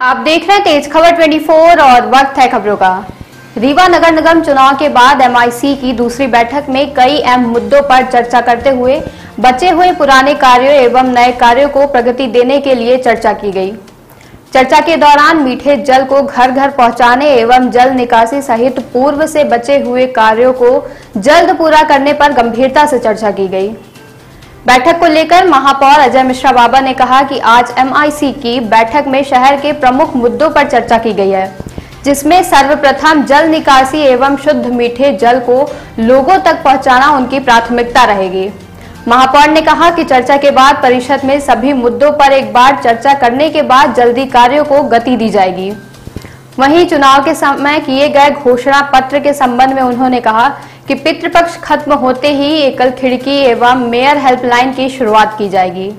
आप देख रहे हैं तेज खबर 24 और वक्त है खबरों का। रीवा नगर निगम चुनाव के बाद एमआईसी की दूसरी बैठक में कई अहम मुद्दों पर चर्चा करते हुए बचे हुए पुराने कार्यों एवं नए कार्यों को प्रगति देने के लिए चर्चा की गई। चर्चा के दौरान मीठे जल को घर घर पहुंचाने एवं जल निकासी सहित पूर्व से बचे हुए कार्यों को जल्द पूरा करने पर गंभीरता से चर्चा की गई। बैठक को लेकर महापौर अजय मिश्रा बाबा ने कहा कि आज एमआईसी की बैठक में शहर के प्रमुख मुद्दों पर चर्चा की गई है, जिसमें सर्वप्रथम जल निकासी एवं शुद्ध मीठे जल को लोगों तक पहुंचाना उनकी प्राथमिकता रहेगी। महापौर ने कहा कि चर्चा के बाद परिषद में सभी मुद्दों पर एक बार चर्चा करने के बाद जल्दी कार्यों को गति दी जाएगी। वहीं चुनाव के समय किए गए घोषणा पत्र के संबंध में उन्होंने कहा कि पितृपक्ष खत्म होते ही एकल खिड़की एवं मेयर हेल्पलाइन की शुरुआत की जाएगी।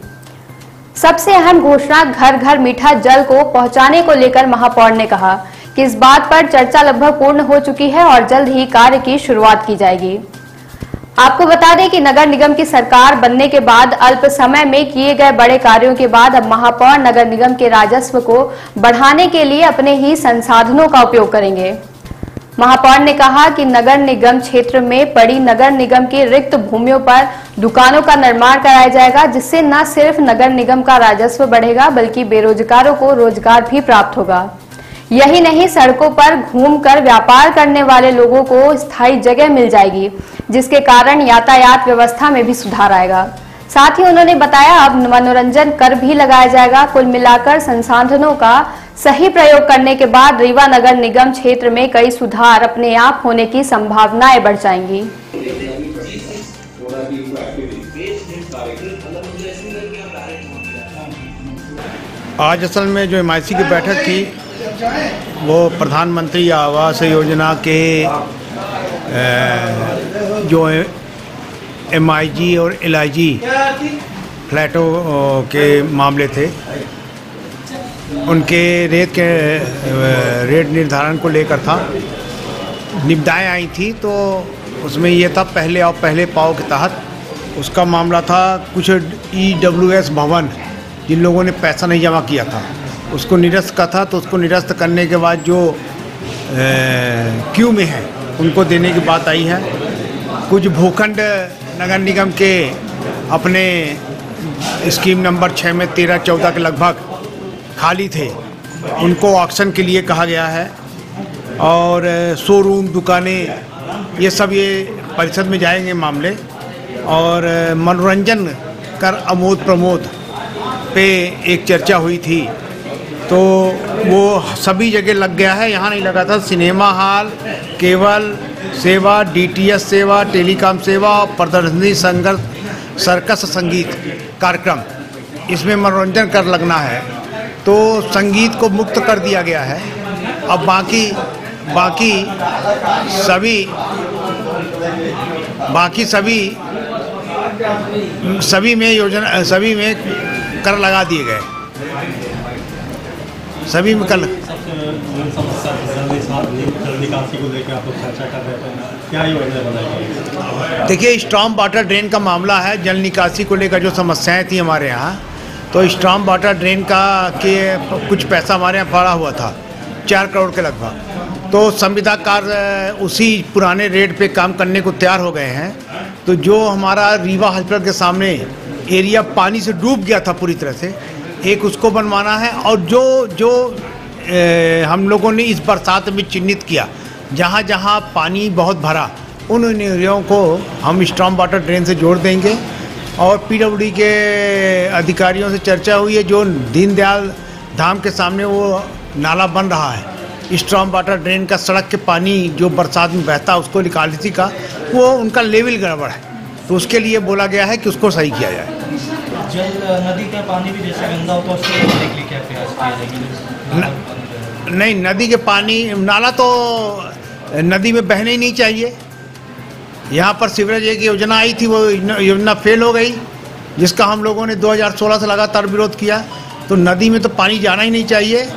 सबसे अहम घोषणा घर घर मीठा जल को पहुंचाने को लेकर महापौर ने कहा कि इस बात पर चर्चा लगभग पूर्ण हो चुकी है और जल्द ही कार्य की शुरुआत की जाएगी। आपको बता दें कि नगर निगम की सरकार बनने के बाद अल्प समय में किए गए बड़े कार्यों के बाद अब महापौर नगर निगम के राजस्व को बढ़ाने के लिए अपने ही संसाधनों का उपयोग करेंगे। महापौर ने कहा कि नगर निगम क्षेत्र में पड़ी नगर निगम की रिक्त भूमियों पर दुकानों का निर्माण कराया जाएगा, जिससे न सिर्फ नगर निगम का राजस्व बढ़ेगा बल्कि बेरोजगारों को रोजगार भी प्राप्त होगा। यही नहीं, सड़कों पर घूमकर व्यापार करने वाले लोगों को स्थायी जगह मिल जाएगी, जिसके कारण यातायात व्यवस्था में भी सुधार आएगा। साथ ही उन्होंने बताया अब मनोरंजन कर भी लगाया जाएगा। कुल मिलाकर संसाधनों का सही प्रयोग करने के बाद रीवा नगर निगम क्षेत्र में कई सुधार अपने आप होने की संभावनाएं बढ़ जाएंगी। आज असल में जो एमआईसी की बैठक थी वो प्रधानमंत्री आवास योजना के जो एमआईजी और एलआईजी फ्लैटों के मामले थे, उनके रेट निर्धारण को लेकर था। निविदाएँ आई थी तो उसमें ये था पहले आओ पहले पाओ के तहत उसका मामला था। कुछ ईडब्ल्यूएस भवन जिन लोगों ने पैसा नहीं जमा किया था उसको निरस्त का था, तो उसको निरस्त करने के बाद जो क्यू में है उनको देने की बात आई है। कुछ भूखंड नगर निगम के अपने स्कीम नंबर 6 में 13-14 के लगभग खाली थे, उनको ऑक्शन के लिए कहा गया है। और शोरूम दुकानें ये सब ये परिषद में जाएंगे मामले। और मनोरंजन कर आमोद प्रमोद पे एक चर्चा हुई थी, तो वो सभी जगह लग गया है। यहाँ नहीं लगा था। सिनेमा हॉल, केबल सेवा, डीटीएच सेवा, टेलीकॉम सेवा, प्रदर्शनी, संगीत, सर्कस, संगीत कार्यक्रम, इसमें मनोरंजन कर लगना है। तो संगीत को मुक्त कर दिया गया है। अब सभी में कर लगा दिए गए। सभी में कर देखिए, स्टॉर्म वाटर ड्रेन का मामला है। जल निकासी को लेकर जो समस्याएं थी हमारे यहाँ, तो स्टॉर्म वाटर ड्रेन का के कुछ पैसा हमारे यहाँ पड़ा हुआ था 4 करोड़ के लगभग। तो संविदाकार उसी पुराने रेट पे काम करने को तैयार हो गए हैं। तो जो हमारा रीवा हॉस्पिटल के सामने एरिया पानी से डूब गया था पूरी तरह से, एक उसको बनवाना है। और जो हम लोगों ने इस बरसात में चिन्हित किया, जहाँ जहाँ पानी बहुत भरा, उन एरियाओं को हम स्टॉर्म वाटर ड्रेन से जोड़ देंगे। और पीडब्ल्यूडी के अधिकारियों से चर्चा हुई है। जो दीनदयाल धाम के सामने वो नाला बन रहा है, स्टॉर्म वाटर ड्रेन का, सड़क के पानी जो बरसात में बहता है उसको निकासी का, वो उनका लेवल गड़बड़ है, तो उसके लिए बोला गया है कि उसको सही किया जाए। नदी का पानी भी जैसे गंदा होता है, उसको रोकने के लिए क्या प्रयास किया जाएगा? नहीं, नदी के पानी, नाला तो नदी में बहने ही नहीं चाहिए। यहाँ पर सीवरेज एक योजना आई थी, वो योजना फेल हो गई, जिसका हम लोगों ने 2016 से लगातार विरोध किया। तो नदी में तो पानी जाना ही नहीं चाहिए।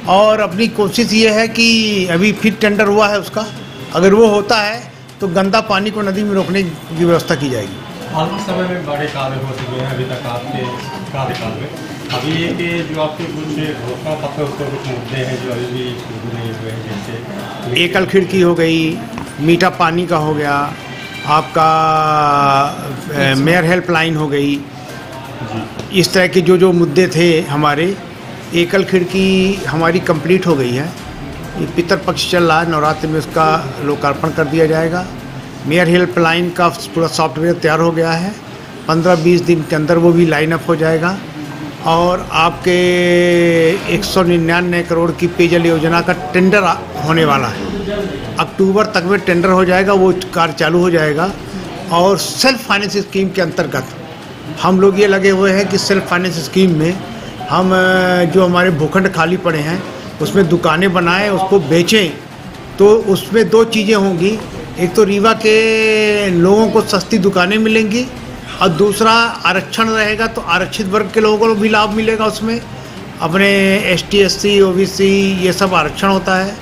और अपनी कोशिश ये है कि अभी फिर टेंडर हुआ है उसका, अगर वो होता है तो गंदा पानी को नदी में रोकने की व्यवस्था की जाएगी। हाल के समय में बड़े कार्य हो चुके हैं अभी तक आपके कार्यकाल में, अभी ये कि जो आपके कुछ रोका पकड़ ऊपर कुछ मुद्दे हैं जो अभी भी शुरू नहीं हुए हैं, जैसे एकल खिड़की हो गई, मीठा पानी का हो गया, आपका मेयर हेल्पलाइन हो गई, इस तरह के जो मुद्दे थे हमारे। एकल खिड़की हमारी कंप्लीट हो गई है, ये पितृपक्ष चल रहा है, नवरात्रि में उसका लोकार्पण कर दिया जाएगा। मेयर हेल्पलाइन का पूरा सॉफ्टवेयर तैयार हो गया है, 15-20 दिन के अंदर वो भी लाइन अप हो जाएगा। और आपके 199 करोड़ की पेयजल योजना का टेंडर होने वाला है, अक्टूबर तक में टेंडर हो जाएगा, वो कार्य चालू हो जाएगा। और सेल्फ फाइनेंस स्कीम के अंतर्गत हम लोग ये लगे हुए हैं कि सेल्फ फाइनेंस स्कीम में हम जो हमारे भूखंड खाली पड़े हैं उसमें दुकानें बनाएं, उसको बेचें। तो उसमें 2 चीज़ें होंगी, एक तो रीवा के लोगों को सस्ती दुकानें मिलेंगी और दूसरा आरक्षण रहेगा, तो आरक्षित वर्ग के लोगों को भी लाभ मिलेगा उसमें। अपने ST SC OBC ये सब आरक्षण होता है।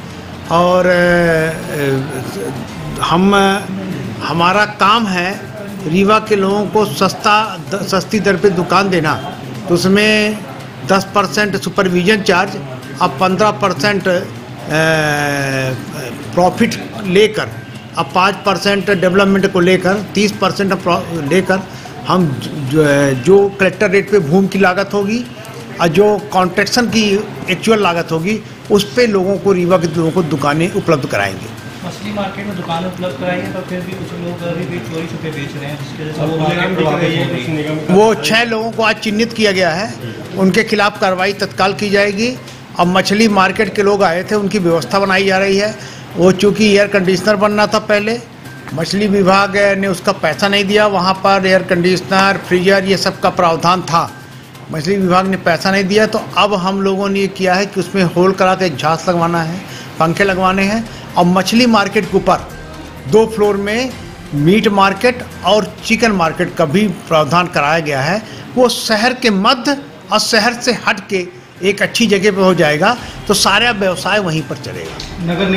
और हमारा काम है रीवा के लोगों को सस्ती दर पे दुकान देना। तो उसमें 10% सुपरविजन चार्ज और 15% प्रॉफिट लेकर, अब 5% डेवलपमेंट को लेकर 30% लेकर हम जो कलेक्टर रेट पे भूमि की लागत होगी और जो कॉन्ट्रैक्शन की एक्चुअल लागत होगी उस पे लोगों को, रीवा के लोगों को दुकानें उपलब्ध कराएंगे। मछली मार्केट में दुकानें उपलब्ध कराएंगे, तो फिर भी कुछ लोग अभी भी चोरी छुपे बेच रहे हैं, जिसके वजह से वो मार्केट में वो 6 लोगों को आज चिन्हित किया गया है, उनके खिलाफ कार्रवाई तत्काल की जाएगी। अब मछली मार्केट के लोग आए थे, उनकी व्यवस्था बनाई जा रही है। वो चूँकि एयर कंडीशनर बनना था पहले, मछली विभाग ने उसका पैसा नहीं दिया, वहाँ पर एयर कंडीशनर, फ्रीजर ये सब का प्रावधान था, मछली विभाग ने पैसा नहीं दिया। तो अब हम लोगों ने ये किया है कि उसमें होल करा के झांस लगवाना है, पंखे लगवाने हैं। और मछली मार्केट के ऊपर 2 फ्लोर में मीट मार्केट और चिकन मार्केट का भी प्रावधान कराया गया है। वो शहर के मध्य और शहर से हट के एक अच्छी जगह पे हो जाएगा, तो सारा व्यवसाय वहीं पर चलेगा। नगर